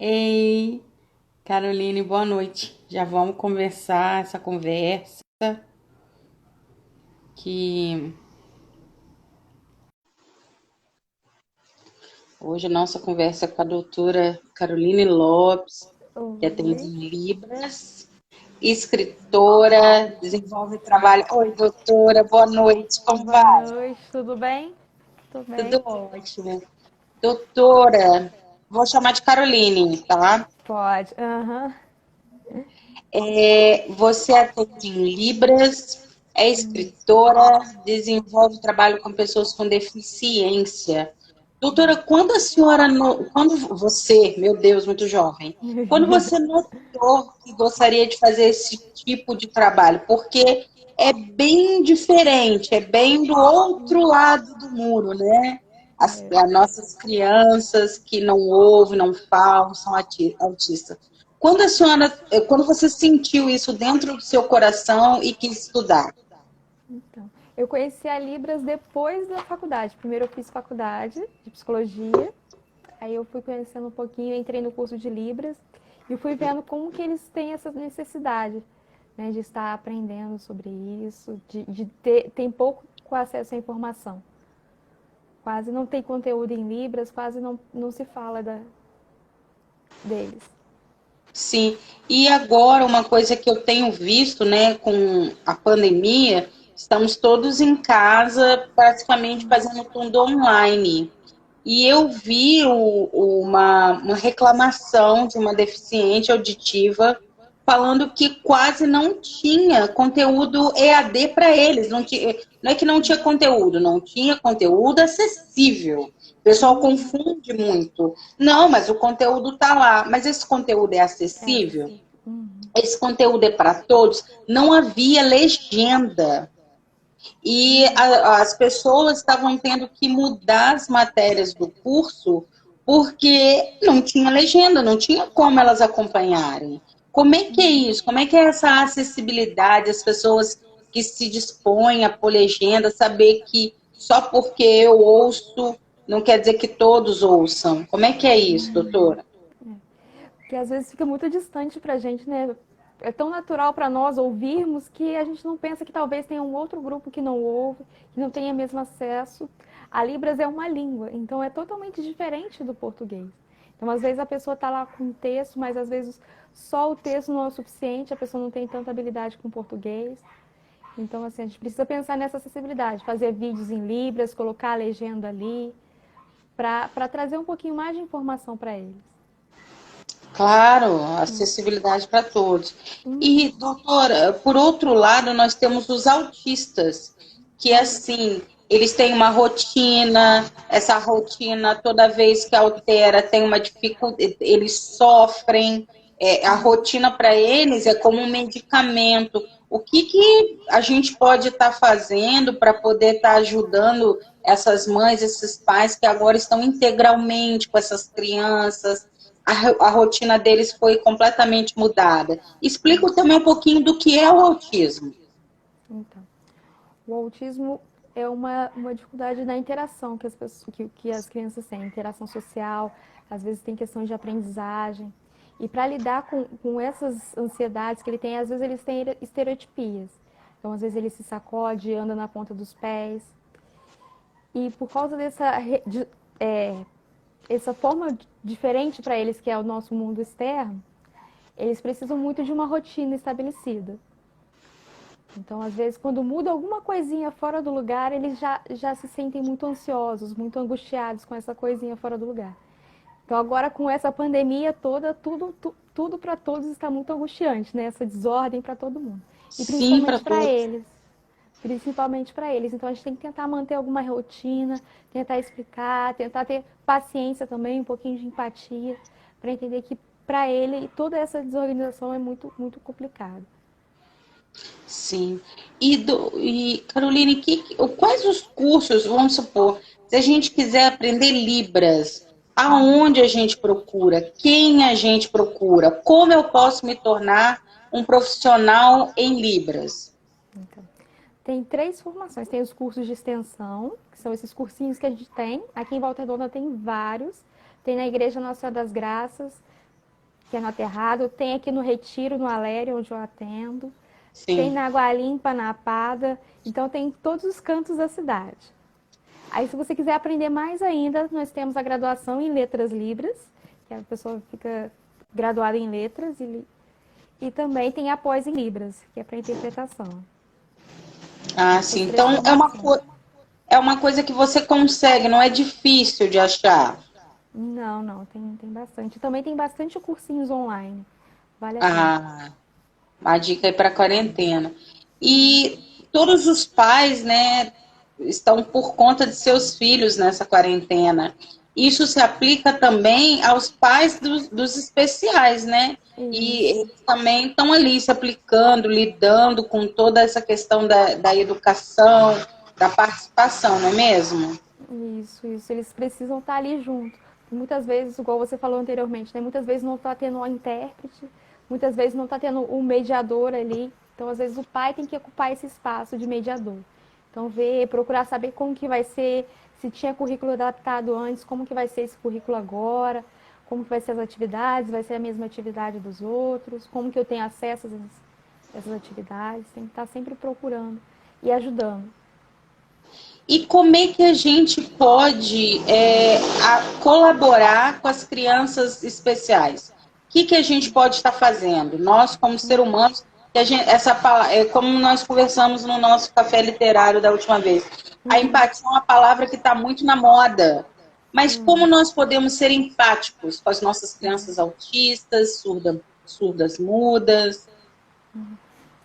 Ei, Caroline, boa noite. Já vamos conversar essa conversa que hoje a nossa conversa é com a doutora Caroline Lopes, que atende Oi, em Libras, escritora, desenvolve trabalho. Oi, doutora, boa noite, como boa vai? noite, tudo bem? Tudo Tudo bem? ótimo. Doutora, vou chamar de Caroline, tá? Pode. Aham. Você atende em Libras, é escritora, desenvolve trabalho com pessoas com deficiência. Doutora, quando você, meu Deus, muito jovem, quando você notou que gostaria de fazer esse tipo de trabalho? Porque é bem diferente, é bem do outro lado do muro, né? As nossas crianças que não ouvem, não falam, são autistas. Quando você sentiu isso dentro do seu coração e quis estudar? Então, eu conheci a Libras depois da faculdade. Primeiro eu fiz faculdade de psicologia, aí eu fui conhecendo um pouquinho, entrei no curso de Libras e fui vendo como que eles têm essa necessidade, né, de estar aprendendo sobre isso, de ter tem pouco acesso à informação. Quase não tem conteúdo em Libras, quase não se fala deles. Sim, e agora uma coisa que eu tenho visto, né, com a pandemia, estamos todos em casa, praticamente fazendo tudo online. E eu vi uma reclamação de uma deficiente auditiva falando que quase não tinha conteúdo EAD para eles. Não é que não tinha conteúdo, não tinha conteúdo acessível. O pessoal confunde muito. Não, mas o conteúdo está lá. Mas esse conteúdo é É acessível? acessível. Uhum. Esse conteúdo é para todos? Não havia legenda. E as pessoas estavam tendo que mudar as matérias do curso porque não tinha legenda, não tinha como elas acompanharem. Como é que é isso? Como é que é essa acessibilidade, as pessoas que se dispõem a pôr legenda, saber que só porque eu ouço não quer dizer que todos ouçam? Como é que é isso, doutora? Que às vezes fica muito distante pra gente, né? É tão natural para nós ouvirmos que a gente não pensa que talvez tenha um outro grupo que não ouve, que não tenha mesmo acesso. A Libras é uma língua, então é totalmente diferente do português. Então, às vezes a pessoa está lá com texto, mas às vezes só o texto não é o suficiente, a pessoa não tem tanta habilidade com o português. Então, assim, a gente precisa pensar nessa acessibilidade, fazer vídeos em Libras, colocar a legenda ali, para trazer um pouquinho mais de informação para eles. Claro, acessibilidade para todos. E, doutora, por outro lado, nós temos os autistas, que assim, eles têm uma rotina, essa rotina, toda vez que altera, tem uma dificuldade, eles sofrem, a rotina para eles é como um medicamento. O que a gente pode estar fazendo para poder estar ajudando essas mães, esses pais que agora estão integralmente com essas crianças? A rotina deles foi completamente mudada. Explica também um pouquinho do que é o autismo. Então, o autismo é uma dificuldade na interação que que as crianças têm, interação social, às vezes tem questões de aprendizagem. E para lidar com essas ansiedades que ele tem, às vezes eles têm estereotipias. Então, às vezes ele se sacode, anda na ponta dos pés. E por causa essa forma diferente para eles, que é o nosso mundo externo, eles precisam muito de uma rotina estabelecida. Então, às vezes, quando muda alguma coisinha fora do lugar, eles já se sentem muito ansiosos, muito angustiados com essa coisinha fora do lugar. Então, agora com essa pandemia toda, tudo para todos está muito angustiante, né? Essa desordem para todo mundo. E Sim, para principalmente para todos. eles. Principalmente para eles. Então, a gente tem que tentar manter alguma rotina, tentar explicar, tentar ter paciência também, um pouquinho de empatia, para entender que para ele toda essa desorganização é muito, muito complicado. Sim. E Caroline, quais os cursos, vamos supor, se a gente quiser aprender Libras, aonde a gente procura? Quem a gente procura? Como eu posso me tornar um profissional em Libras? Então, tem três formações. Tem os cursos de extensão, que são esses cursinhos que a gente tem. Aqui em Volta Redonda tem vários. Tem na Igreja Nossa Senhora das Graças, que é no Aterrado, tem aqui no Retiro, no Alério, onde eu atendo, tem Sim. na Água Limpa, na Apada, então tem em todos os cantos da cidade. Aí, se você quiser aprender mais ainda, nós temos a graduação em Letras Libras, que a pessoa fica graduada em Letras, e também tem a pós em Libras, que é para interpretação. Ah, sim. Essas três Então formações. é uma coisa que você consegue, não é difícil de achar. Não, não, tem bastante. Também tem bastante cursinhos online. Vale a pena. Ah, uma dica aí para quarentena. E todos os pais, né, estão por conta de seus filhos nessa quarentena. Isso se aplica também aos pais dos especiais, né? E Isso, eles também estão ali se aplicando, lidando com toda essa questão da educação, da participação, não é mesmo? isso. Eles precisam estar ali junto. Muitas vezes, igual você falou anteriormente, né? Muitas vezes não está tendo um intérprete, muitas vezes não está tendo um mediador ali. Então, às vezes, o pai tem que ocupar esse espaço de mediador. Então, ver, procurar saber como que vai ser, se tinha currículo adaptado antes, como que vai ser esse currículo agora, como que vai ser as atividades, vai ser a mesma atividade dos outros, como que eu tenho acesso a essas atividades. Tem que estar sempre procurando e ajudando. E como é que a gente pode colaborar com as crianças especiais? Que a gente pode estar fazendo? Nós, como ser humanos, que como nós conversamos no nosso café literário da última vez, a empatia é uma palavra que está muito na moda. Mas como nós podemos ser empáticos com as nossas crianças autistas, surdas mudas?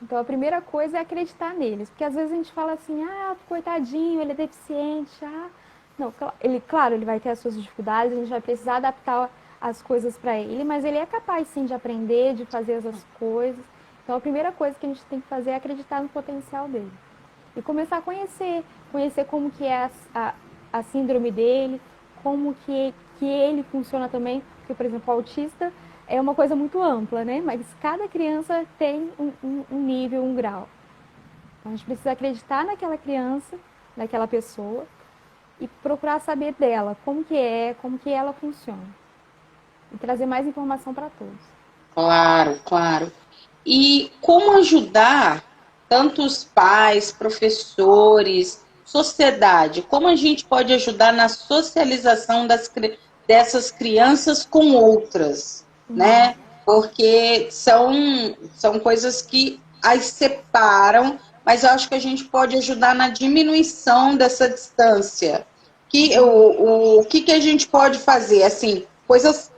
Então, a primeira coisa é acreditar neles, porque às vezes a gente fala assim, ah, coitadinho, ele é deficiente, ah, não, ele, claro, ele vai ter as suas dificuldades, a gente vai precisar adaptar as coisas para ele, mas ele é capaz sim de aprender, de fazer essas coisas. Então, a primeira coisa que a gente tem que fazer é acreditar no potencial dele e começar a conhecer como que é a síndrome dele, como que ele funciona também, porque, por exemplo, o autista é uma coisa muito ampla, né? Mas cada criança tem um nível, um grau. Então, a gente precisa acreditar naquela criança, naquela pessoa, e procurar saber dela, como que ela funciona. E trazer mais informação para todos. Claro, claro. E como ajudar tanto os pais, professores, sociedade? Como a gente pode ajudar na socialização dessas crianças com outras, né? Porque são coisas que as separam, mas eu acho que a gente pode ajudar na diminuição dessa distância. O que a gente pode fazer? Assim, coisas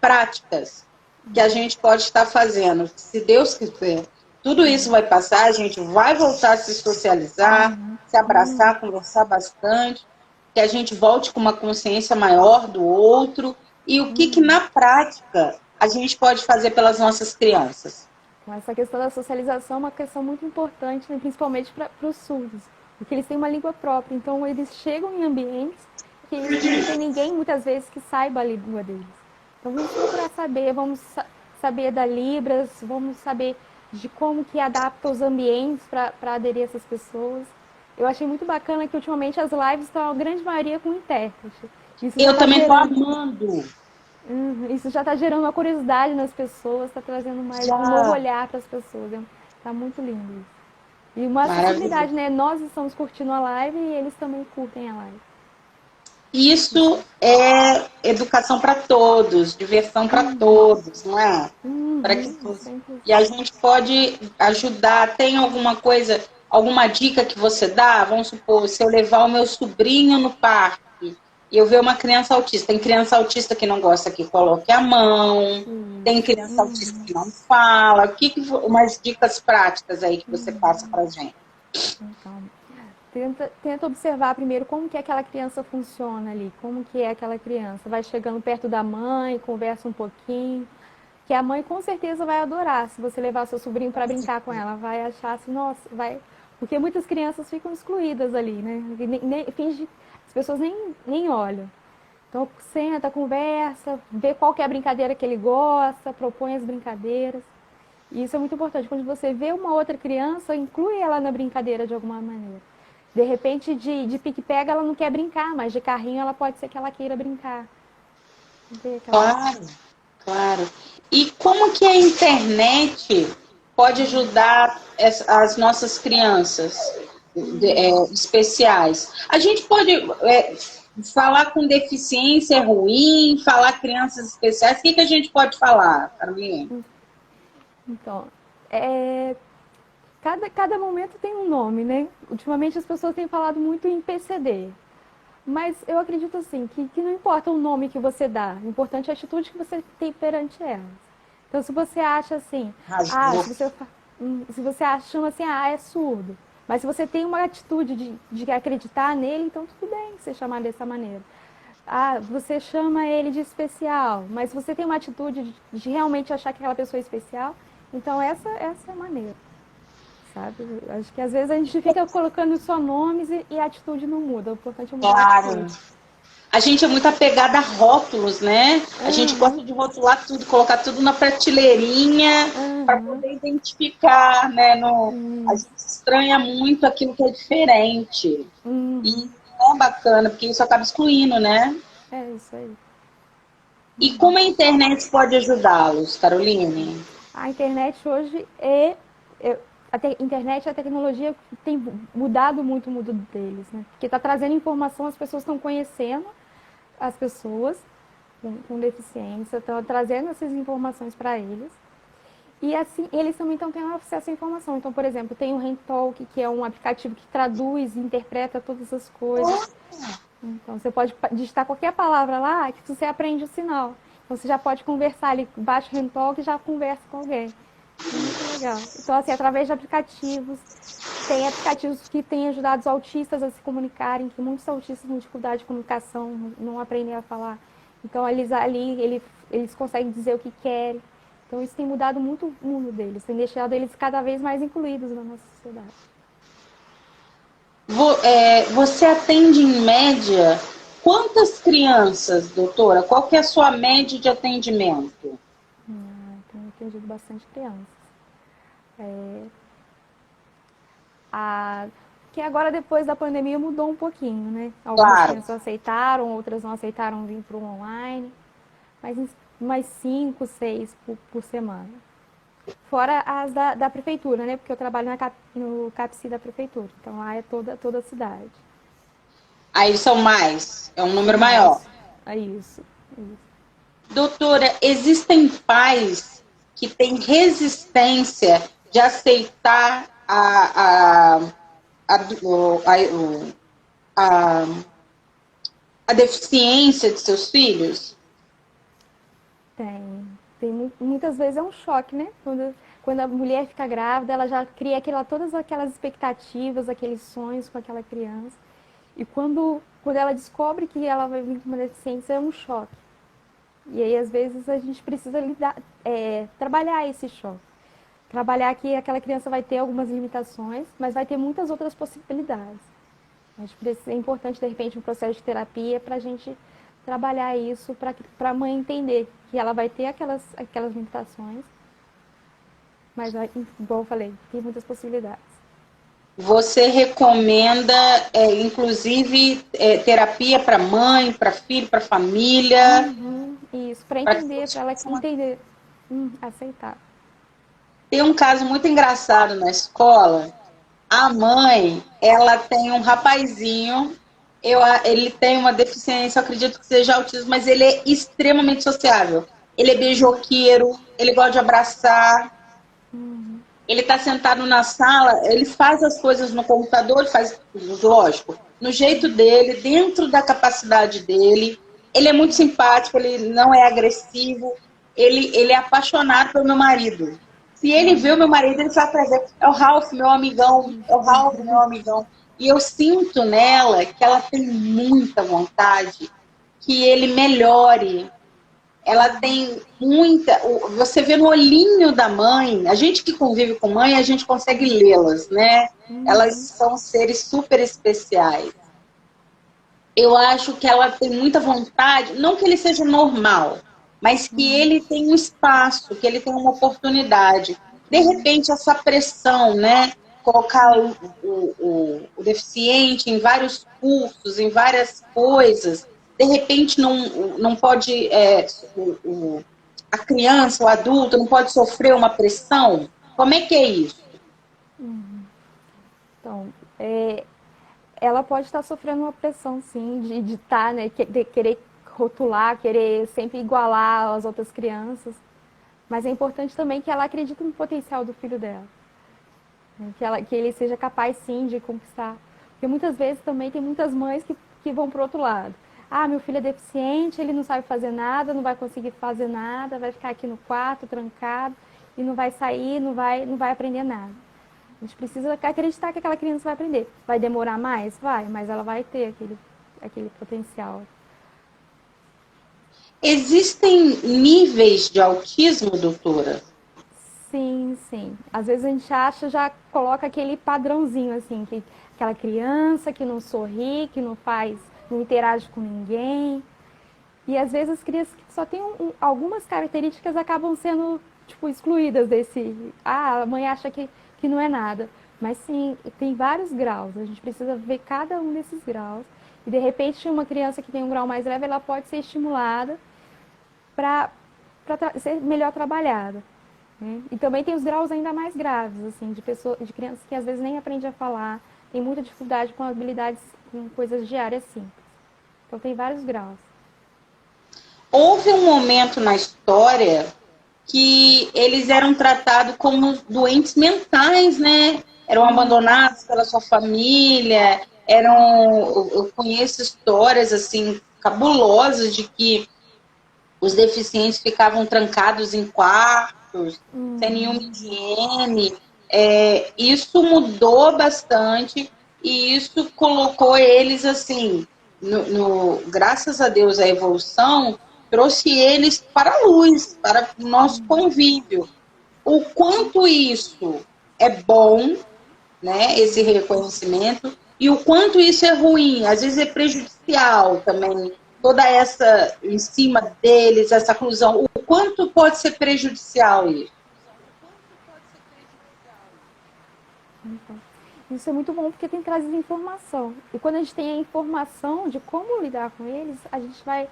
práticas que a gente pode estar fazendo. Se Deus quiser, tudo isso vai passar, a gente vai voltar a se socializar, se abraçar, conversar bastante, que a gente volte com uma consciência maior do outro. E o que na prática a gente pode fazer pelas nossas crianças? Então, essa questão da socialização é uma questão muito importante, né? Principalmente para os surdos, porque eles têm uma língua própria. Então, eles chegam em ambientes que não tem ninguém, muitas vezes, que saiba a língua deles. Então, vamos procurar saber, saber da Libras, vamos saber de como que adapta os ambientes para aderir a essas pessoas. Eu achei muito bacana que, ultimamente, as lives estão, a grande maioria, com intérprete. Isso já Eu está também estou gerando... amando. Isso já está gerando uma curiosidade nas pessoas, está trazendo mais um novo Já. olhar para as pessoas. Está muito lindo isso. E uma Maravilhoso. acessibilidade, né? Nós estamos curtindo a live e eles também curtem a live. Isso. Isso é educação para todos, diversão para todos, não é? Para que todos. Sempre. E a gente pode ajudar. Tem alguma coisa, alguma dica que você dá? Vamos supor, se eu levar o meu sobrinho no parque e eu ver uma criança autista. Tem criança autista que não gosta que coloque a mão, tem criança autista que não fala. Umas dicas práticas aí que você passa para gente? Então, tenta observar primeiro como que aquela criança funciona ali, como que é aquela criança. Vai chegando perto da mãe, conversa um pouquinho, que a mãe com certeza vai adorar se você levar seu sobrinho para brincar com ela. Vai achar assim, nossa, vai... Porque muitas crianças ficam excluídas ali, né? As pessoas nem olham. Então, senta, conversa, vê qual que é a brincadeira que ele gosta, propõe as brincadeiras. E isso é muito importante. Quando você vê uma outra criança, inclui ela na brincadeira de alguma maneira. De repente, de pique-pega, ela não quer brincar, mas de carrinho ela pode ser que ela queira brincar. Claro, Claro. E como que a internet pode ajudar as nossas crianças especiais? A gente pode falar com deficiência é ruim, falar crianças especiais. O que a gente pode falar, Carolina? Então, cada momento tem um nome, né? Ultimamente as pessoas têm falado muito em PCD. Mas eu acredito assim, que não importa o nome que você dá, o importante é a atitude que você tem perante elas. Então, se você acha assim, Rasgou. se você acha, chama assim, é surdo, mas se você tem uma atitude de acreditar nele, então tudo bem você chamar dessa maneira. Você chama ele de especial, mas se você tem uma atitude de realmente achar que aquela pessoa é especial, então essa é a maneira. Sabe? Acho que às vezes a gente fica colocando só nomes e a atitude não muda. O importante é mudar a atitude. A gente é muito apegada a rótulos, né? A gente gosta de rotular tudo, colocar tudo na prateleirinha para poder identificar, né? A gente estranha muito aquilo que é diferente. E não é bacana, porque isso acaba excluindo, né? É isso aí. E como a internet pode ajudá-los, Caroline? A internet hoje internet e a tecnologia tem mudado muito o mundo deles, né? Porque está trazendo informação, as pessoas estão conhecendo as pessoas com deficiência, estão trazendo essas informações para eles. E assim, eles também estão tendo acesso à informação. Então, por exemplo, tem o HandTalk, que é um aplicativo que traduz e interpreta todas as coisas. Então, você pode digitar qualquer palavra lá que você aprende o sinal. Então, você já pode conversar ali, baixa o HandTalk e já conversa com alguém. Muito legal. Então, assim, através de aplicativos, tem aplicativos que têm ajudado os autistas a se comunicarem, que muitos autistas têm dificuldade de comunicação, não aprendem a falar. Então, eles conseguem dizer o que querem. Então, isso tem mudado muito o mundo deles, tem deixado eles cada vez mais incluídos na nossa sociedade. Você atende, em média, quantas crianças, doutora? Qual que é a sua média de atendimento? Tenho atendido bastante crianças. Que agora, depois da pandemia, mudou um pouquinho, né? Algumas crianças aceitaram, outras não aceitaram vir para o online. Mas mais 5, 6 por semana. Fora as da prefeitura, né? Porque eu trabalho no CAPSI da prefeitura. Então, lá é toda a cidade. Aí são mais? É um número maior? É isso. Doutora, existem pais que têm resistência de aceitar a deficiência de seus filhos? Muitas vezes é um choque, né? Quando a mulher fica grávida, ela já cria todas aquelas expectativas, aqueles sonhos com aquela criança. E quando ela descobre que ela vai vir com uma deficiência, é um choque. E aí, às vezes, a gente precisa trabalhar esse choque. Trabalhar que aquela criança vai ter algumas limitações, mas vai ter muitas outras possibilidades. É importante, de repente, um processo de terapia para a gente trabalhar isso, para a mãe entender que ela vai ter aquelas limitações, mas, igual eu falei, tem muitas possibilidades. Você recomenda, inclusive, terapia para mãe, para filho, para família? Isso, para entender, para ela entender, aceitar. Tem um caso muito engraçado na escola. A mãe, ela tem um rapazinho, ele tem uma deficiência, eu acredito que seja autismo, mas ele é extremamente sociável. Ele é beijoqueiro, ele gosta de abraçar. Ele está sentado na sala, ele faz as coisas no computador, faz, lógico, no jeito dele, dentro da capacidade dele. Ele é muito simpático, ele não é agressivo, ele é apaixonado pelo meu marido. Se ele vê o meu marido, ele vai atrás dele. É o Ralph, meu amigão, é o Ralph, meu amigão. E eu sinto nela que ela tem muita vontade que ele melhore. Ela tem muita... Você vê no olhinho da mãe, a gente que convive com mãe, a gente consegue lê-las, né? Elas são seres super especiais. Eu acho que ela tem muita vontade, não que ele seja normal, mas que ele tem um espaço, que ele tem uma oportunidade. De repente, essa pressão, né? Colocar o deficiente em vários cursos, em várias coisas, de repente não pode... a criança, o adulto, não pode sofrer uma pressão? Como é que é isso? Então, ela pode estar sofrendo uma pressão, sim, de estar, né, de querer rotular, querer sempre igualar as outras crianças. Mas é importante também que ela acredite no potencial do filho dela. Né, que ele seja capaz, sim, de conquistar. Porque muitas vezes também tem muitas mães que vão para o outro lado. Ah, meu filho é deficiente, ele não sabe fazer nada, não vai conseguir fazer nada, vai ficar aqui no quarto, trancado, e não vai sair, não vai aprender nada. A gente precisa acreditar que aquela criança vai aprender. Vai demorar mais? Vai, mas ela vai ter aquele potencial. Existem níveis de autismo, doutora? Sim, sim. Às vezes a gente acha, já coloca aquele padrãozinho, assim, que aquela criança que não sorri, que não faz, não interage com ninguém. E às vezes as crianças que só têm algumas características acabam sendo, tipo, excluídas desse. Ah, a mãe acha que não é nada. Mas sim, tem vários graus. A gente precisa ver cada um desses graus. E de repente, uma criança que tem um grau mais leve, ela pode ser estimulada para ser melhor trabalhada. Né? E também tem os graus ainda mais graves, assim, de crianças que às vezes nem aprendem a falar, tem muita dificuldade com habilidades, com coisas diárias simples. Então tem vários graus. Houve um momento na história que eles eram tratados como doentes mentais, né? Eram abandonados pela sua família, eu conheço histórias assim cabulosas de que os deficientes ficavam trancados em quartos, sem nenhuma higiene. Isso mudou bastante e isso colocou eles assim, graças a Deus a evolução trouxe eles para a luz, para o nosso convívio. O quanto isso é bom, né, esse reconhecimento, e o quanto isso é ruim, às vezes é prejudicial também, toda essa, em cima deles, essa inclusão, o quanto pode ser prejudicial isso? Então, isso é muito bom porque tem trazido informação. E quando a gente tem a informação de como lidar com eles, a gente vai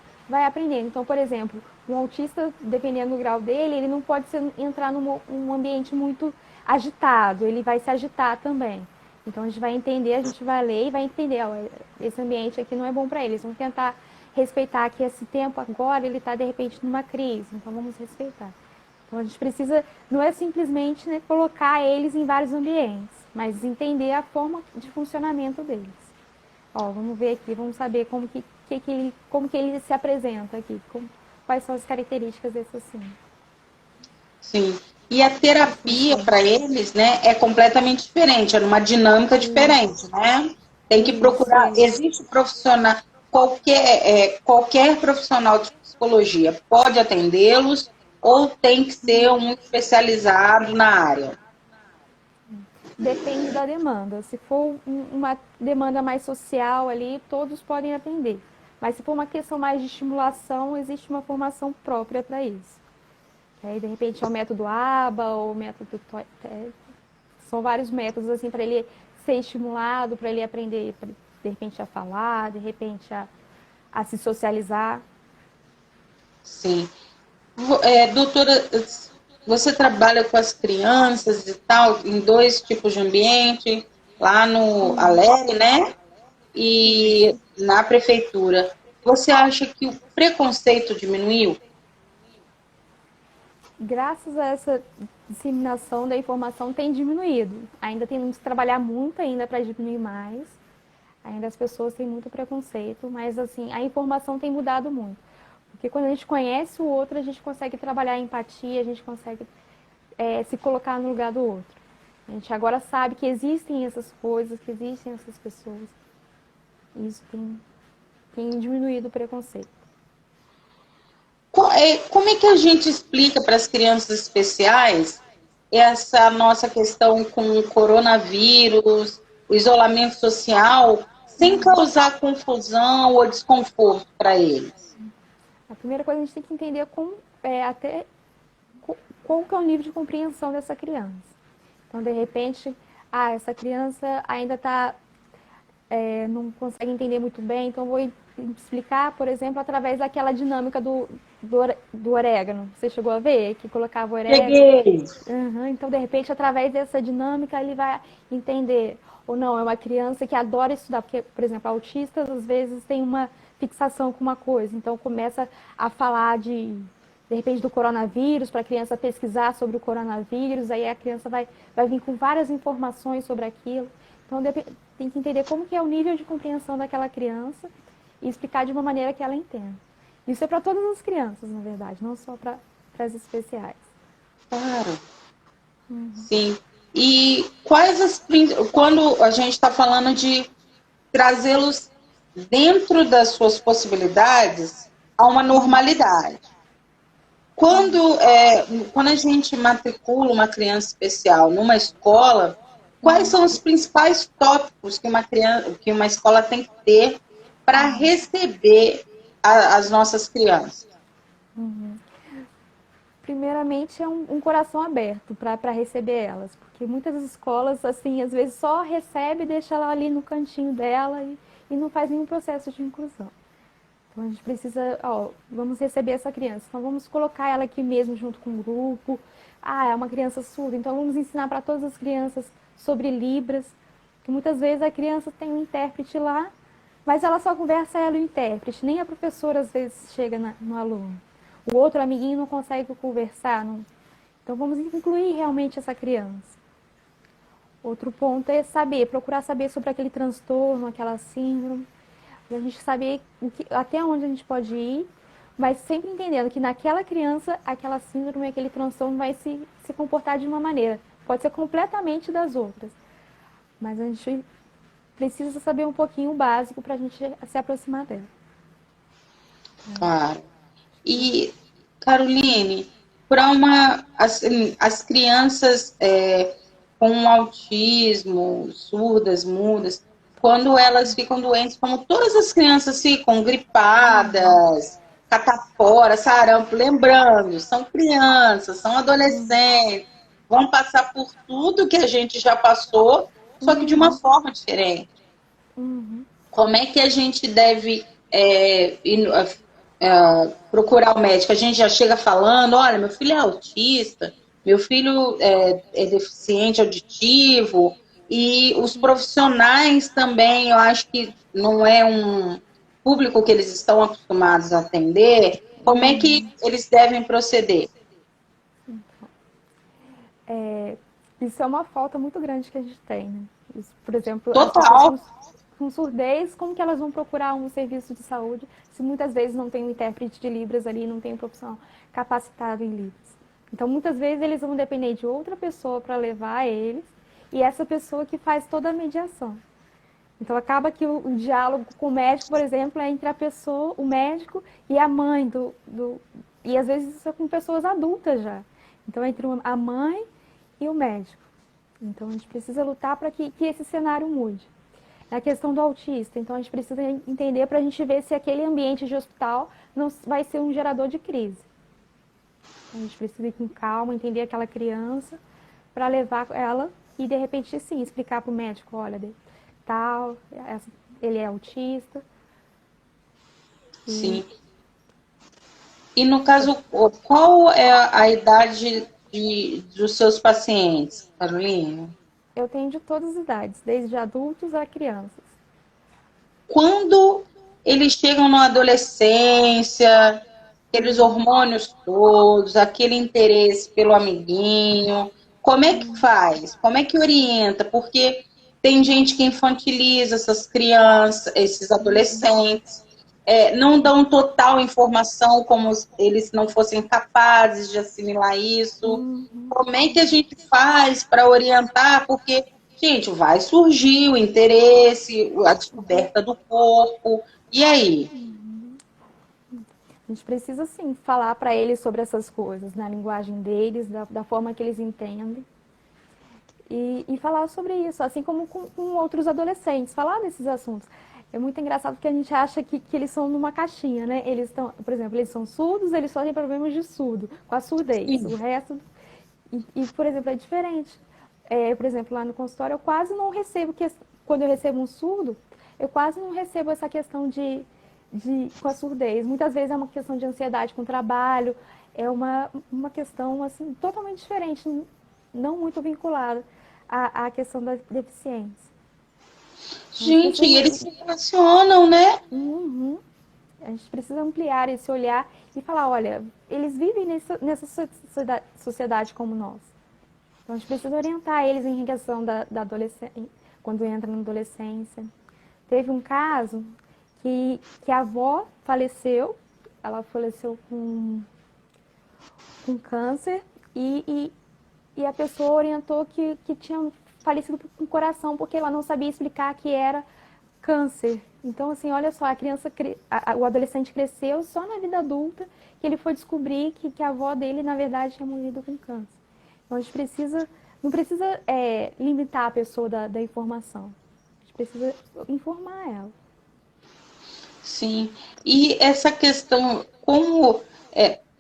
aprendendo. Então, por exemplo, um autista, dependendo do grau dele, ele não pode entrar num ambiente muito agitado, ele vai se agitar também. Então, a gente vai entender, a gente vai ler e vai entender, ó, esse ambiente aqui não é bom para eles. Vamos tentar respeitar que esse tempo agora ele está, de repente, numa crise. Então, vamos respeitar. Então a gente precisa, não é simplesmente, né, colocar eles em vários ambientes, mas entender a forma de funcionamento deles. Ó, vamos ver aqui, vamos saber como que ele se apresenta aqui, quais são as características desse assim. Sim. E a terapia para eles, né, é completamente diferente, é numa dinâmica diferente, né? Tem que procurar, existe profissional, qualquer profissional de psicologia pode atendê-los ou tem que ser um especializado na área? Depende da demanda. Se for uma demanda mais social ali, todos podem atender. Mas se for uma questão mais de estimulação, existe uma formação própria para isso. Aí, de repente, é o método ABA ou o método são vários métodos assim para ele ser estimulado, para ele aprender, de repente, a falar, de repente, a se socializar. Sim. Doutora, você trabalha com as crianças e tal, em dois tipos de ambiente, lá no Alegre, né? E na prefeitura. Você acha que o preconceito diminuiu? Graças a essa disseminação da informação tem diminuído. Ainda tem que trabalhar muito ainda para diminuir mais. Ainda as pessoas têm muito preconceito, mas assim, a informação tem mudado muito. Porque quando a gente conhece o outro, a gente consegue trabalhar a empatia, a gente consegue se colocar no lugar do outro. A gente agora sabe que existem essas coisas, que existem essas pessoas. E isso tem diminuído o preconceito. Como é que a gente explica para as crianças especiais essa nossa questão com o coronavírus, o isolamento social, sem causar confusão ou desconforto para eles? A primeira coisa a gente tem que entender qual que é o nível de compreensão dessa criança. Então, de repente, essa criança ainda não consegue entender muito bem, então vou explicar, por exemplo, através daquela dinâmica do orégano. Você chegou a ver que colocava o orégano? Peguei. Uhum. Então, de repente, através dessa dinâmica, ele vai entender. Ou não, é uma criança que adora estudar, porque, por exemplo, autistas às vezes têm uma fixação com uma coisa, então começa a falar de repente, do coronavírus, para a criança pesquisar sobre o coronavírus, aí a criança vai vir com várias informações sobre aquilo. Então, tem que entender como que é o nível de compreensão daquela criança e explicar de uma maneira que ela entenda. Isso é para todas as crianças, na verdade, não só para as especiais. Claro. Sim. E quais quando a gente está falando de trazê-los dentro das suas possibilidades a uma normalidade? Quando a gente matricula uma criança especial numa escola, quais são os principais tópicos que uma escola tem que ter para receber as nossas crianças? Primeiramente, é um coração aberto para receber elas, porque muitas escolas, assim, às vezes só recebe e deixa ela ali no cantinho dela e não faz nenhum processo de inclusão. Então, a gente precisa, vamos receber essa criança, então vamos colocar ela aqui mesmo junto com o grupo. Ah, é uma criança surda, então vamos ensinar para todas as crianças sobre Libras, que muitas vezes a criança tem um intérprete lá, mas ela só conversa ela e o intérprete, nem a professora às vezes chega no aluno. O outro amiguinho não consegue conversar. Não... Então, vamos incluir realmente essa criança. Outro ponto é procurar saber sobre aquele transtorno, aquela síndrome. A gente saber até onde a gente pode ir, mas sempre entendendo que naquela criança, aquela síndrome, aquele transtorno vai se comportar de uma maneira. Pode ser completamente das outras. Mas a gente precisa saber um pouquinho o básico para a gente se aproximar dela. Claro. E, Caroline, assim, as crianças com autismo, surdas, mudas, quando elas ficam doentes, como todas as crianças ficam gripadas, catapora, sarampo, lembrando, são crianças, são adolescentes, vão passar por tudo que a gente já passou, só que de uma forma diferente. Como é que a gente deve procurar o médico? A gente já chega falando, olha, meu filho é autista, meu filho é deficiente auditivo, e os profissionais também, eu acho que não é um público que eles estão acostumados a atender. Como é que eles devem proceder? Isso é uma falta muito grande que a gente tem, né? Isso, por exemplo, as Total. pessoas com surdez, como que elas vão procurar um serviço de saúde se muitas vezes não tem um intérprete de Libras ali, não tem um profissional capacitado em Libras? Então, muitas vezes eles vão depender de outra pessoa para levar eles e essa pessoa que faz toda a mediação. Então, acaba que o diálogo com o médico, por exemplo, é entre a pessoa, o médico e a mãe e às vezes isso é com pessoas adultas já. Então, entre a mãe e o médico. Então, a gente precisa lutar para que esse cenário mude. É a questão do autista. Então, a gente precisa entender para a gente ver se aquele ambiente de hospital não vai ser um gerador de crise. A gente precisa ir com calma, entender aquela criança para levar ela e, de repente, sim, explicar para o médico, olha, tal, ele é autista. Sim. E no caso, qual é a idade dos seus pacientes, Carolina? Eu tenho de todas as idades, desde adultos a crianças. Quando eles chegam na adolescência, aqueles hormônios todos, aquele interesse pelo amiguinho, como é que faz? Como é que orienta? Porque tem gente que infantiliza essas crianças, esses adolescentes, não dão total informação, como se eles não fossem capazes de assimilar isso. Como é que a gente faz para orientar? Porque, gente, vai surgir o interesse, a descoberta do corpo. E aí? A gente precisa, sim, falar para eles sobre essas coisas, na linguagem deles, da forma que eles entendem. E falar sobre isso, assim como com outros adolescentes, falar desses assuntos. É muito engraçado porque a gente acha que eles são numa caixinha, né? Eles estão, por exemplo, eles são surdos, eles só têm problemas de surdo, com a surdez. Sim. O resto... por exemplo, é diferente. Por exemplo, lá no consultório, eu quase não recebo, quando eu recebo um surdo, eu quase não recebo essa questão com a surdez. Muitas vezes é uma questão de ansiedade com o trabalho, é uma questão assim, totalmente diferente, não muito vinculada à questão da deficiência. Então, a gente Gente, e eles precisa, se relacionam, né? uhum, a gente precisa ampliar esse olhar e falar, olha, eles vivem nessa sociedade como nós. Então a gente precisa orientar eles em questão da adolescência, quando entra na adolescência. Teve um caso que a avó faleceu, ela faleceu com câncer e a pessoa orientou que tinha falecido com coração porque ela não sabia explicar que era câncer. Então, assim, olha só, a criança, o adolescente cresceu só na vida adulta que ele foi descobrir que a avó dele, na verdade, tinha morrido com câncer. Então, a gente precisa, não precisa limitar a pessoa da informação. A gente precisa informar ela. Sim. E essa questão, como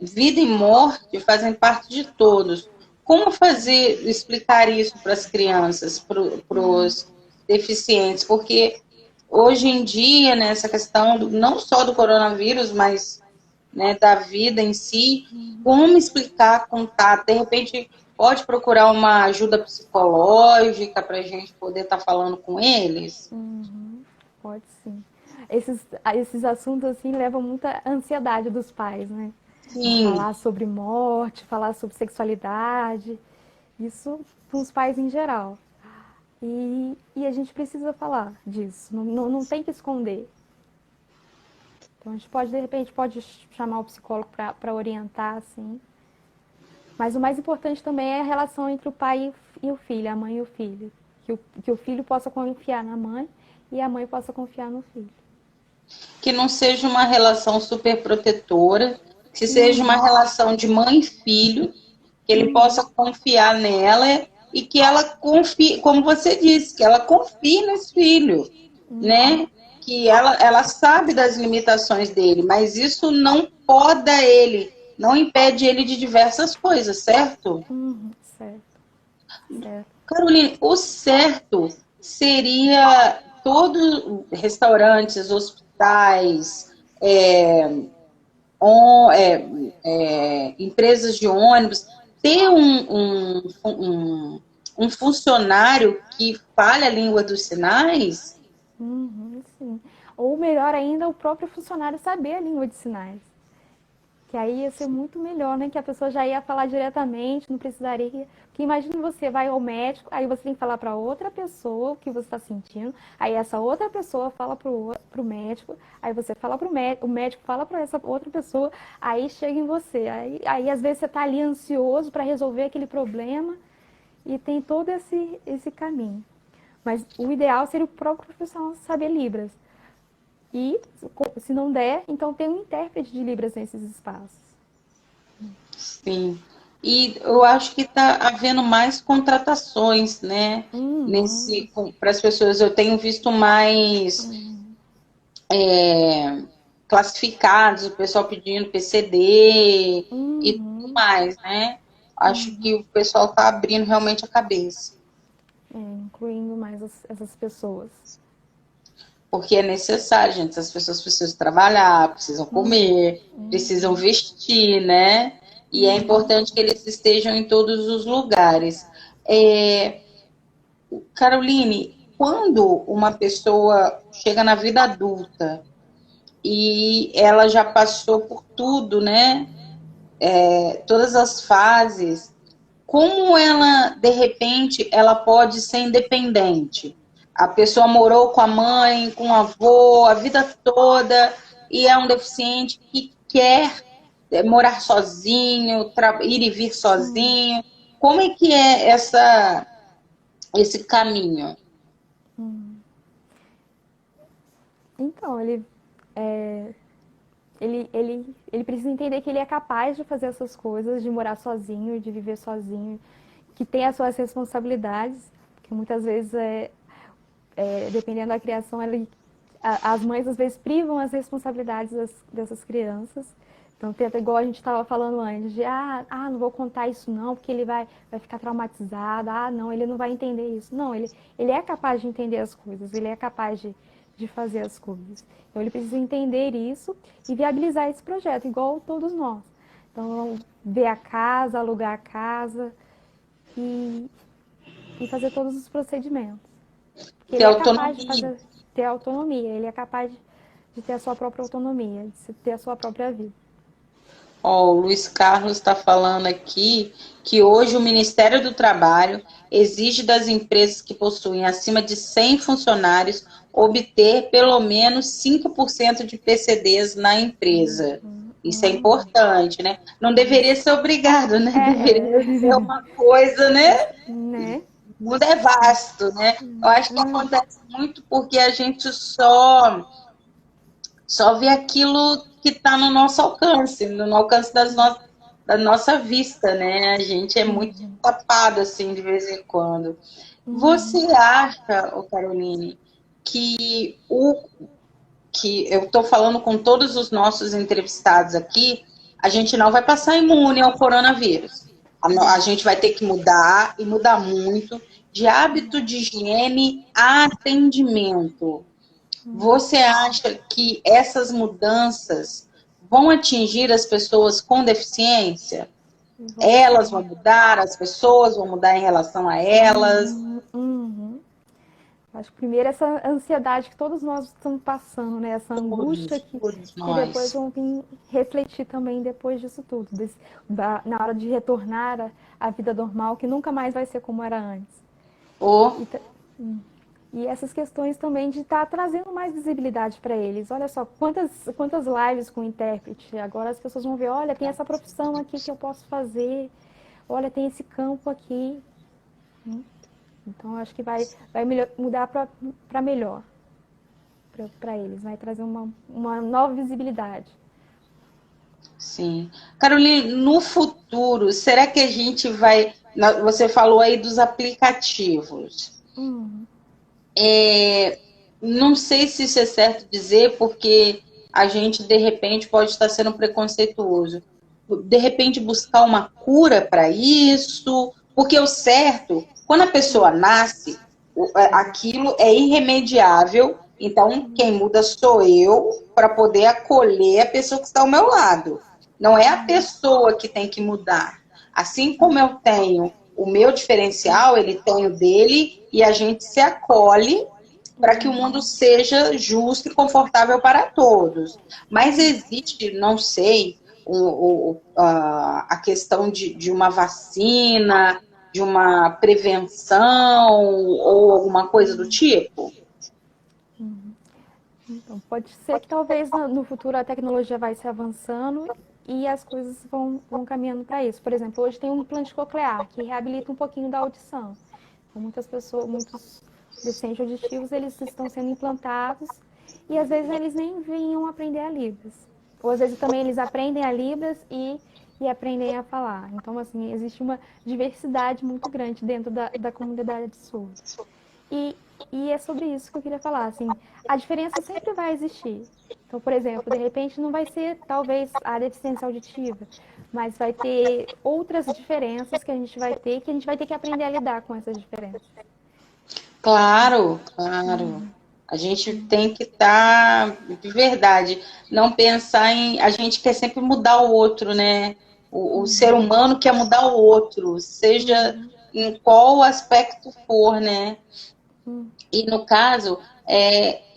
vida e morte fazem parte de todos. Como fazer, explicar isso para as crianças, para os deficientes? Porque hoje em dia, né, essa questão não só do coronavírus, mas, né, da vida em si, como explicar, contar, de repente pode procurar uma ajuda psicológica para a gente poder estar falando com eles? Pode sim. Esses assuntos assim levam muita ansiedade dos pais, né? De Sim, falar sobre morte, falar sobre sexualidade, isso para os pais em geral. E a gente precisa falar disso, não tem que esconder. Então a gente pode, de repente, pode chamar o psicólogo para orientar, assim. Mas o mais importante também é a relação entre o pai e o filho, a mãe e o filho. Que o filho possa confiar na mãe e a mãe possa confiar no filho. que não seja uma relação super protetora, que seja uma relação de mãe e filho, que ele possa confiar nela e que ela confie, como você disse, que ela confie nesse filho, né? Que ela sabe das limitações dele, mas isso não poda ele, não impede ele de diversas coisas, certo? Certo, certo. Caroline, o certo seria todos restaurantes, hospitais, empresas de ônibus ter um funcionário que fale a língua dos sinais? Sim. Ou melhor ainda, o próprio funcionário saber a língua de sinais. Que aí ia ser muito melhor, né? Que a pessoa já ia falar diretamente, não precisaria. Porque imagine você vai ao médico, aí você tem que falar para outra pessoa o que você está sentindo, aí essa outra pessoa fala pro médico, aí você fala pro médico, o médico fala para essa outra pessoa, aí chega em você. Aí às vezes você está ali ansioso para resolver aquele problema e tem todo esse caminho. Mas o ideal seria o próprio profissional saber Libras. E, se não der, então tem um intérprete de Libras nesses espaços. Sim. E eu acho que está havendo mais contratações, né? Nesse, para as pessoas, eu tenho visto mais classificados, o pessoal pedindo PCD e tudo mais, né? Acho que o pessoal está abrindo realmente a cabeça. Incluindo mais essas pessoas. Porque é necessário, gente. As pessoas precisam trabalhar, precisam comer, precisam vestir, né? E é importante que eles estejam em todos os lugares. Caroline, quando uma pessoa chega na vida adulta e ela já passou por tudo, né? Todas as fases, como ela, de repente, ela pode ser independente? A pessoa morou com a mãe, com o avô, a vida toda, e é um deficiente que quer morar sozinho, ir e vir sozinho. Como é que é esse caminho? Então, ele precisa entender que ele é capaz de fazer essas coisas, de morar sozinho, de viver sozinho, que tem as suas responsabilidades, que muitas vezes, dependendo da criação, as mães às vezes privam as responsabilidades dessas crianças. Então, tenta, igual a gente estava falando antes, de não vou contar isso não, porque ele vai ficar traumatizado, não, ele não vai entender isso. Não, ele é capaz de entender as coisas, ele é capaz de de fazer as coisas. Então ele precisa entender isso e viabilizar esse projeto, igual todos nós. Então, ver a casa, alugar a casa e fazer todos os procedimentos. Porque Ter ele é capaz de autonomia. fazer, ter autonomia, ele é capaz de ter a sua própria autonomia, de ter a sua própria vida. Ó, o Luiz Carlos está falando aqui que hoje o Ministério do Trabalho exige das empresas que possuem acima de 100 funcionários obter pelo menos 5% de PCDs na empresa. Isso é importante, né? Não deveria ser obrigado, né? Deveria ser uma coisa, né? Né? O mundo é vasto, né? Eu acho que acontece muito porque a gente só vê aquilo que está no nosso alcance, no alcance da nossa vista, né? A gente é muito tapado, assim, de vez em quando. Você acha, ô Caroline, que que eu estou falando com todos os nossos entrevistados aqui, a gente não vai passar imune ao coronavírus. A gente vai ter que mudar, e mudar muito, de hábito de higiene a atendimento. Você acha que essas mudanças vão atingir as pessoas com deficiência? Elas vão mudar, as pessoas vão mudar em relação a elas? Acho que primeiro essa ansiedade que todos nós estamos passando, né? Essa angústia Todos que depois nós. vão vir refletir também depois disso tudo, na hora de retornar à vida normal, que nunca mais vai ser como era antes. Ou E essas questões também de estar trazendo mais visibilidade para eles. Olha só, quantas lives com intérprete. Agora as pessoas vão ver, olha, tem essa profissão aqui que eu posso fazer. Olha, tem esse campo aqui. Então, acho que vai mudar para melhor para eles. Vai trazer uma nova visibilidade. sim. Caroline, no futuro, será que a gente vai... Você falou aí dos aplicativos. Não sei se isso é certo dizer, porque a gente, de repente, pode estar sendo preconceituoso. De repente, buscar uma cura para isso, porque o certo, quando a pessoa nasce, aquilo é irremediável, então quem muda sou eu para poder acolher a pessoa que está ao meu lado. Não é a pessoa que tem que mudar. Assim como eu tenho o meu diferencial, ele tem o dele, e a gente se acolhe para que o mundo seja justo e confortável para todos. Mas existe, não sei, a questão de uma vacina, de uma prevenção ou alguma coisa do tipo? Então, pode ser que talvez no futuro a tecnologia vai se avançando e as coisas vão caminhando para isso. Por exemplo, hoje tem um implante coclear que reabilita um pouquinho da audição. Então, muitos deficientes auditivos, eles estão sendo implantados e às vezes eles nem vinham aprender a Libras. Ou às vezes também eles aprendem a Libras e aprendem a falar. Então, assim, existe uma diversidade muito grande dentro da comunidade surda. E é sobre isso que eu queria falar, assim, a diferença sempre vai existir. Então, por exemplo, de repente não vai ser, talvez, a deficiência auditiva, mas vai ter outras diferenças que a gente vai ter que aprender a lidar com essas diferenças. Claro, claro. A gente tem que estar, de verdade, não pensar em... A gente quer sempre mudar o outro, né? O ser humano quer mudar o outro, seja em qual aspecto for, né? E no caso,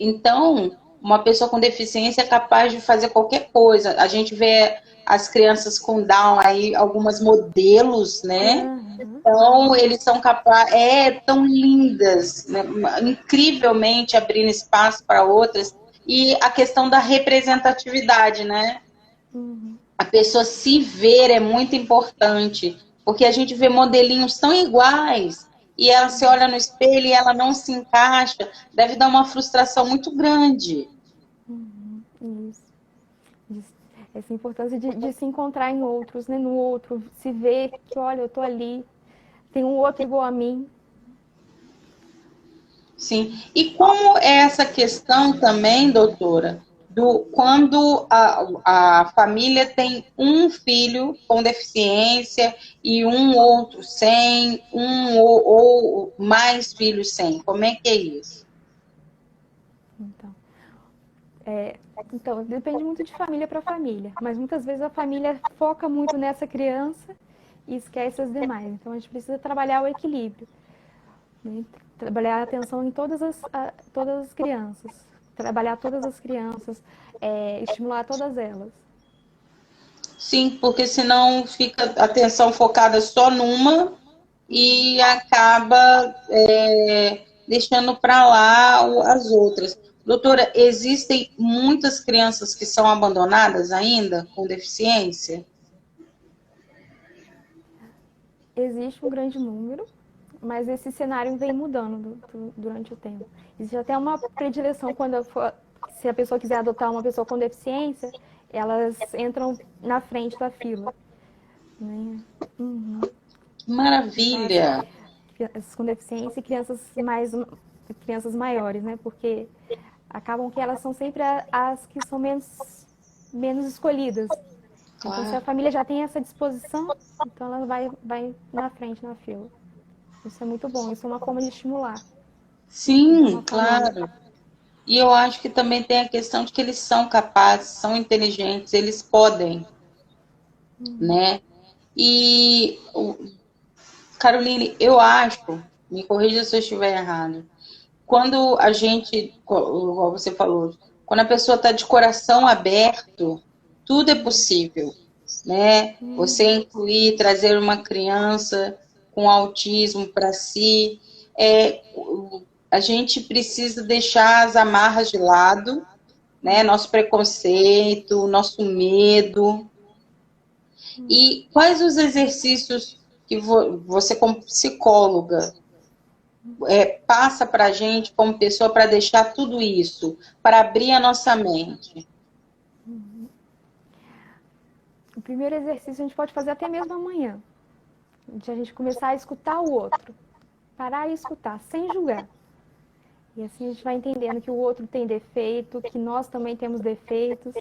então, uma pessoa com deficiência é capaz de fazer qualquer coisa. A gente vê as crianças com Down aí, algumas modelos, né? Então, eles são capazes, tão lindas, né? Incrivelmente abrindo espaço para outras. E a questão da representatividade, né? A pessoa se ver é muito importante, porque a gente vê modelinhos tão iguais, e ela se olha no espelho e ela não se encaixa, deve dar uma frustração muito grande. Isso. Essa importância de se encontrar em outros, né? No outro, se ver que, olha, eu tô ali, tem um outro igual a mim. Sim. E como é essa questão também, doutora, quando a família tem um filho com deficiência e um outro sem, ou mais filhos sem? Como é que é isso? Então, Então, depende muito de família para família, mas muitas vezes a família foca muito nessa criança e esquece as demais. Então, a gente precisa trabalhar o equilíbrio, né? Trabalhar a atenção em todas as crianças, trabalhar todas as crianças, estimular todas elas. Sim, porque senão fica a atenção focada só numa e acaba deixando para lá as outras. Doutora, existem muitas crianças que são abandonadas ainda com deficiência? Existe um grande número, mas esse cenário vem mudando durante o tempo. Existe até uma predileção se a pessoa quiser adotar uma pessoa com deficiência, elas entram na frente da fila, né? Uhum. Então, assim, Maravilha! crianças com deficiência e crianças maiores, né? Porque acabam que elas são sempre as que são menos escolhidas. Então, se a Claro. família já tem essa disposição, então ela vai na frente na fila. Isso é muito bom, isso é uma forma de estimular. Então, Sim, a família. claro. E eu acho que também tem a questão de que eles são capazes, são inteligentes, eles podem, né? E, Caroline, eu acho, me corrija se eu estiver errado, quando a gente, igual você falou, quando a pessoa está de coração aberto, tudo é possível, né? Você incluir, trazer uma criança com autismo para si, a gente precisa deixar as amarras de lado, né? Nosso preconceito, nosso medo. E quais os exercícios que você, como psicóloga, passa para a gente, como pessoa, para deixar tudo isso, para abrir a nossa mente? O primeiro exercício a gente pode fazer até mesmo amanhã, de a gente começar a escutar o outro. Parar e escutar, sem julgar. E assim a gente vai entendendo que o outro tem defeito, que nós também temos defeitos.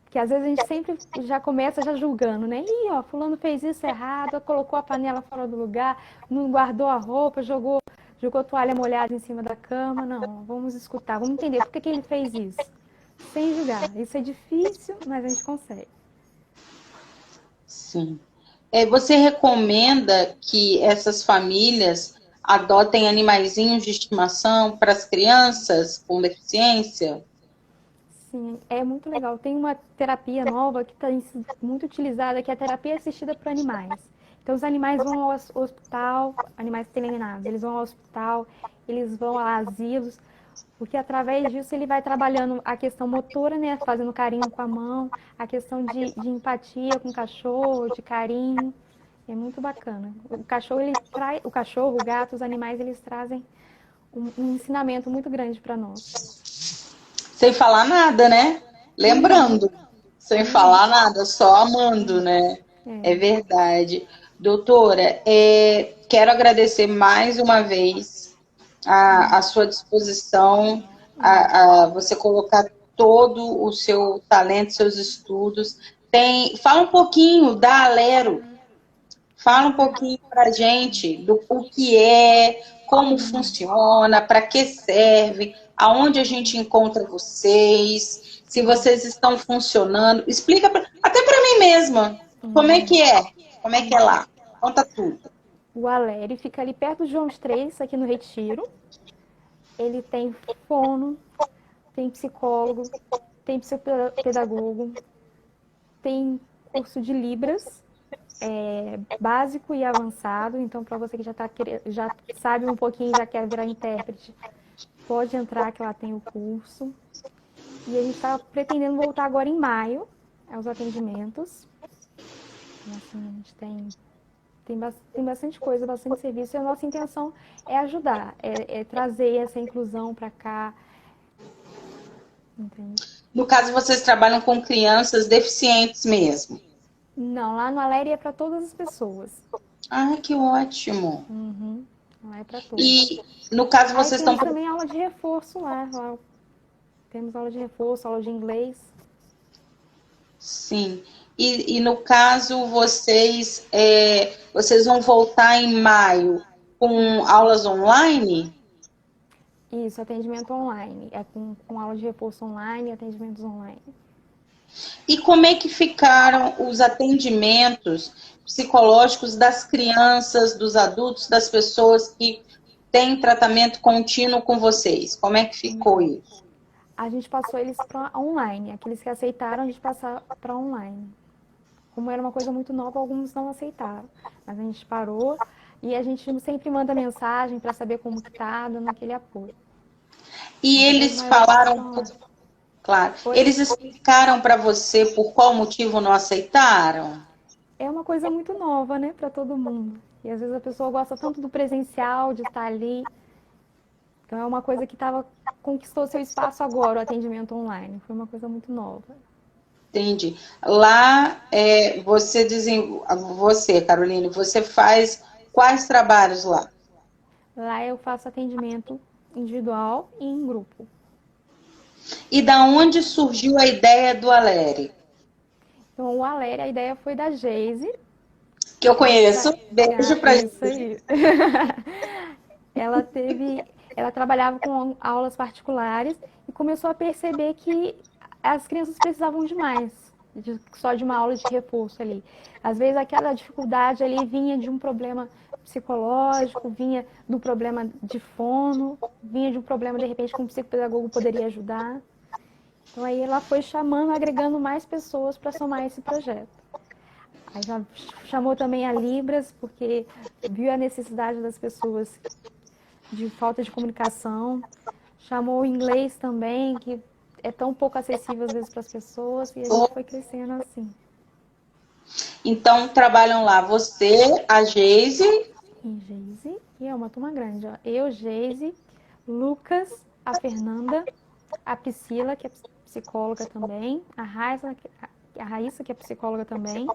Porque às vezes a gente sempre já começa já julgando, né? Ih, ó, fulano fez isso errado, colocou a panela fora do lugar, não guardou a roupa, jogou toalha molhada em cima da cama. Não, vamos escutar, vamos entender por que ele fez isso. Sem julgar. Isso é difícil, mas a gente consegue. Sim. Você recomenda que essas famílias adotem animaizinhos de estimação para as crianças com deficiência? Sim, é muito legal. Tem uma terapia nova que está muito utilizada, que é a terapia assistida para animais. Então, os animais vão ao hospital, animais teleminados, eles vão ao hospital, eles vão a asilos, porque através disso ele vai trabalhando a questão motora, né, fazendo carinho com a mão, a questão de empatia com o cachorro, de carinho. É muito bacana. O cachorro, o gato, os animais, eles trazem um ensinamento muito grande para nós. Sem falar nada, né? Lembrando, sem falar nada, só amando, né? É É. verdade. Doutora, quero agradecer mais uma vez a sua disposição, a você colocar todo o seu talento, seus estudos. Fala um pouquinho da Alero. Fala um pouquinho para a gente do o que é, como funciona, para que serve, aonde a gente encontra vocês, se vocês estão funcionando. Explica até para mim mesma como é que é lá. Conta tudo. O Alério fica ali perto do João 3, aqui no Retiro. Ele tem fono, tem psicólogo, tem psicopedagogo, tem curso de Libras, básico e avançado. Então, para você que já sabe um pouquinho e já quer virar intérprete, pode entrar que lá tem o curso. E a gente está pretendendo voltar agora em maio aos atendimentos. Então, assim, a gente tem bastante coisa, bastante serviço. E a nossa intenção é ajudar, é trazer essa inclusão para cá. Entende? No caso, vocês trabalham com crianças deficientes mesmo. Não, lá no Aléria é para todas as pessoas. Ah, que ótimo. Lá é para todos. E no caso, Aí vocês estão. temos também aula de reforço lá. Temos aula de reforço, aula de inglês. Sim. E no caso, vocês vão voltar em maio com aulas online? Isso, atendimento online. É com aula de reforço online e atendimentos online. E como é que ficaram os atendimentos psicológicos das crianças, dos adultos, das pessoas que têm tratamento contínuo com vocês? Como é que ficou isso? A gente passou eles para online. Aqueles que aceitaram, a gente passou para online. Como era uma coisa muito nova, alguns não aceitaram. Mas a gente parou e a gente sempre manda mensagem para saber como que tá, dando aquele apoio. E Mas depois a eles maioria passou falaram, online. claro, Oi? eles explicaram para você por qual motivo não aceitaram? É uma coisa muito nova, né, para todo mundo. E às vezes a pessoa gosta tanto do presencial, de estar ali. Então é uma coisa que conquistou seu espaço agora, o atendimento online. Foi uma coisa muito nova. Entendi. Lá, você, Caroline, você faz quais trabalhos lá? Lá eu faço atendimento individual e em grupo. E da onde surgiu a ideia do Aleri? Então, o Aléria, a ideia foi da Geise. Que eu conheço. Beijo pra Isso gente. aí. Ela teve, ela trabalhava com aulas particulares e começou a perceber que as crianças precisavam de mais, só de uma aula de reforço ali. Às vezes aquela dificuldade ali vinha de um problema psicológico, vinha do problema de fono, vinha de um problema de repente que um psicopedagogo poderia ajudar. Então aí ela foi chamando, agregando mais pessoas para somar esse projeto. Aí já chamou também a Libras, porque viu a necessidade das pessoas de falta de comunicação. Chamou o inglês também, que é tão pouco acessível às vezes para as pessoas, e a gente foi crescendo assim. Então, trabalham lá você, a Geise. E Geise, e é uma turma grande, ó. Eu, Geise, Lucas, a Fernanda, a Priscila, que é psicóloga também, a Raíssa, que é psicóloga também,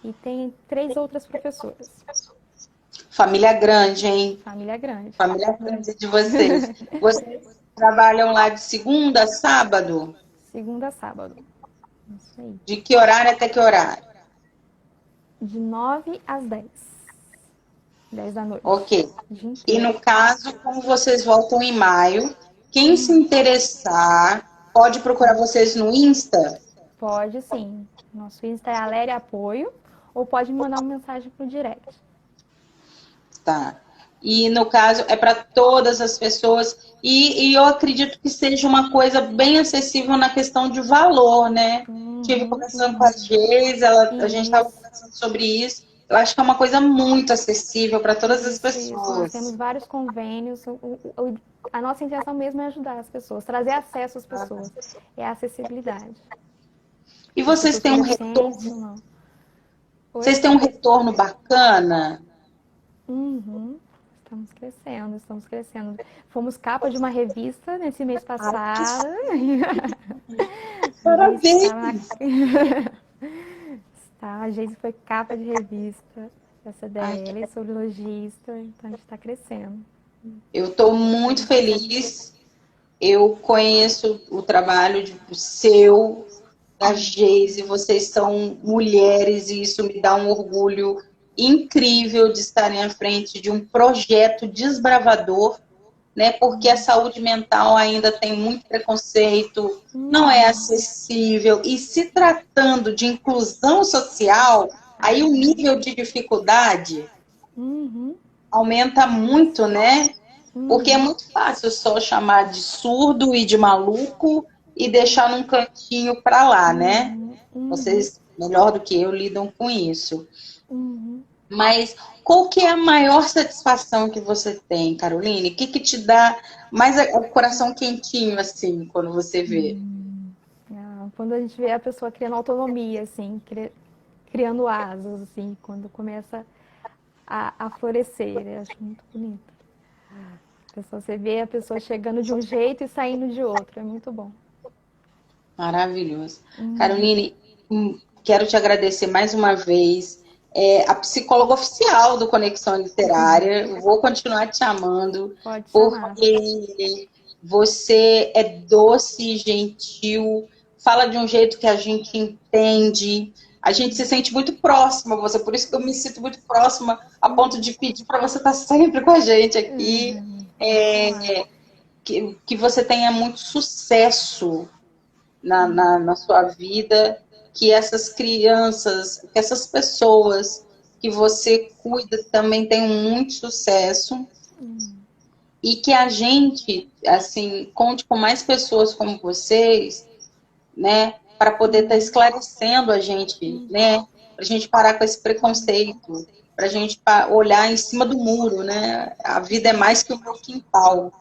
e tem 3 outras professoras. Família grande, hein? Família grande. Família grande de vocês. Vocês trabalham lá de segunda a sábado? Segunda a sábado. Isso aí. De que horário até que horário? De 9 às 10. 10 da noite. Ok. O dia E inteiro. no caso, como vocês voltam em maio, quem se interessar pode procurar vocês no Insta? Pode sim. Nosso Insta é Aléria Apoio, ou pode me mandar uma mensagem pro direct. Tá. E no caso é para todas as pessoas. E eu acredito que seja uma coisa bem acessível na questão de valor, né? Tive conversando com a Geis, a gente estava Isso, conversando sobre isso. Eu acho que é uma coisa muito acessível para todas as isso. Nós temos pessoas. vários convênios. A nossa intenção mesmo é ajudar as pessoas, trazer acesso às pessoas. É a acessibilidade. E As vocês pessoas têm um conscientes retorno, ou não. vocês Oi? têm um retorno bacana? Uhum. Estamos crescendo, estamos crescendo. Fomos capa de uma revista nesse mês passado. A Geise Parabéns! a Geise foi capa de revista da CDL sobre lojista, então a gente está crescendo. Eu estou muito feliz. Eu conheço o trabalho seu, da Geise, vocês são mulheres e isso me dá um orgulho incrível de estarem à frente de um projeto desbravador, né? Porque a saúde mental ainda tem muito preconceito, não é acessível, e se tratando de inclusão social, aí o nível de dificuldade Uhum, aumenta muito, né? Porque é uhum, muito fácil só chamar de surdo e de maluco e deixar num cantinho para lá, né? uhum, Vocês, melhor do que eu, lidam com isso. uhum. Mas qual que é a maior satisfação que você tem, Caroline? O que que te dá mais o coração quentinho, assim, quando você vê? Quando a gente vê a pessoa criando autonomia, assim, criando asas, assim, quando começa a florescer, eu acho muito bonito. Você vê a pessoa chegando de um jeito e saindo de outro, é muito bom. Maravilhoso. Caroline, quero te agradecer mais uma vez. É a psicóloga oficial do Conexão Literária. Eu vou continuar te chamando, Pode chamar. porque você é doce, gentil, fala de um jeito que a gente entende. A gente se sente muito próxima a você, por isso que eu me sinto muito próxima, a ponto de pedir para você estar sempre com a gente aqui. que você tenha muito sucesso na sua vida, que essas crianças, que essas pessoas que você cuida também tenham muito sucesso e que a gente, assim, conte com mais pessoas como vocês, né, para poder estar esclarecendo a gente, né, para a gente parar com esse preconceito, para a gente olhar em cima do muro, né, a vida é mais que o meu quintal,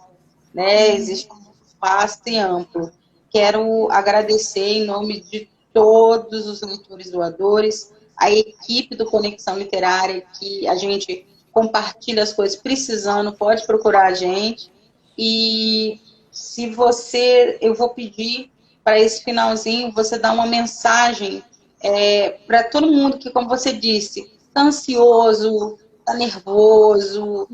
né, existe um vasto e amplo. Quero agradecer em nome de todos os leitores doadores, a equipe do Conexão Literária, que a gente compartilha as coisas precisando, pode procurar a gente. E se você, eu vou pedir para esse finalzinho, você dar uma mensagem para todo mundo que, como você disse, está ansioso, está nervoso,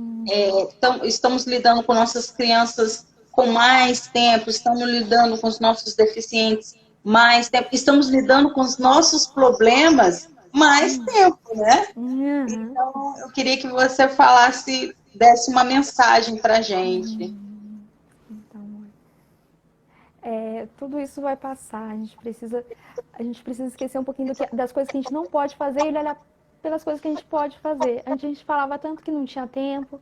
estamos lidando com nossas crianças com mais tempo, estamos lidando com os nossos deficientes mais tempo, estamos lidando com os nossos problemas mais tempo, né? Então, eu queria que você falasse, desse uma mensagem para a gente. Então, tudo isso vai passar, a gente precisa esquecer um pouquinho das coisas que a gente não pode fazer e olhar pelas coisas que a gente pode fazer. Antes a gente falava tanto que não tinha tempo,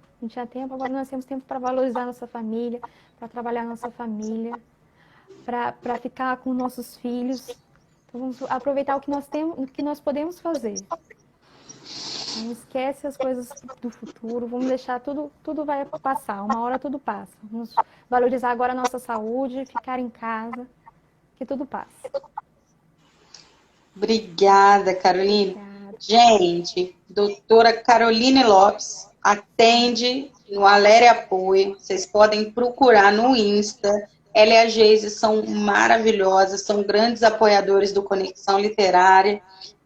agora nós temos tempo para valorizar nossa família, para trabalhar nossa família, para ficar com nossos filhos. Então vamos aproveitar o que nós temos, o que nós podemos fazer. Não esquece as coisas do futuro, vamos deixar tudo vai passar, uma hora tudo passa. Vamos valorizar agora a nossa saúde, ficar em casa, que tudo passa. Obrigada, Caroline. Obrigada. Gente, doutora Caroline Lopes atende no Aléria Apoio. Vocês podem procurar no Insta. Ela e a Geise são maravilhosas, são grandes apoiadores do Conexão Literária.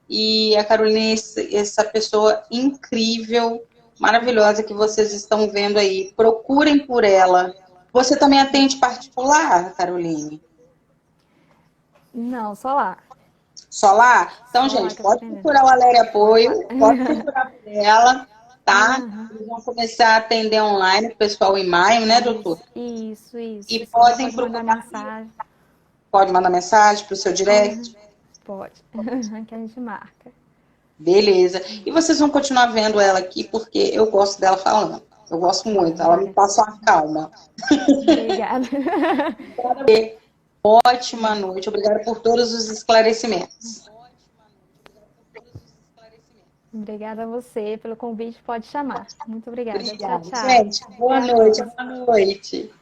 E a Caroline é essa pessoa incrível, maravilhosa que vocês estão vendo aí. Procurem por ela. Você também atende particular, Caroline? Não, só lá. Só lá? Então, Só lá gente, que eu tô pode atendendo. procurar o Aléria Apoio, pode procurar por ela, tá? Eles vão começar a atender online o pessoal em maio, né, doutor? Isso. E Você já podem pode mandar procurar. mensagem. Pode mandar mensagem para o seu direct? Pode. Que a gente marca. Beleza. E vocês vão continuar vendo ela aqui, porque eu gosto dela falando. Eu gosto muito, ela me passa uma calma. Obrigada. Ótima noite, obrigada por todos os esclarecimentos. Obrigada a você pelo convite, pode chamar. Muito obrigada. Obrigada, Tchau. gente. Boa Até a noite, próxima. boa noite.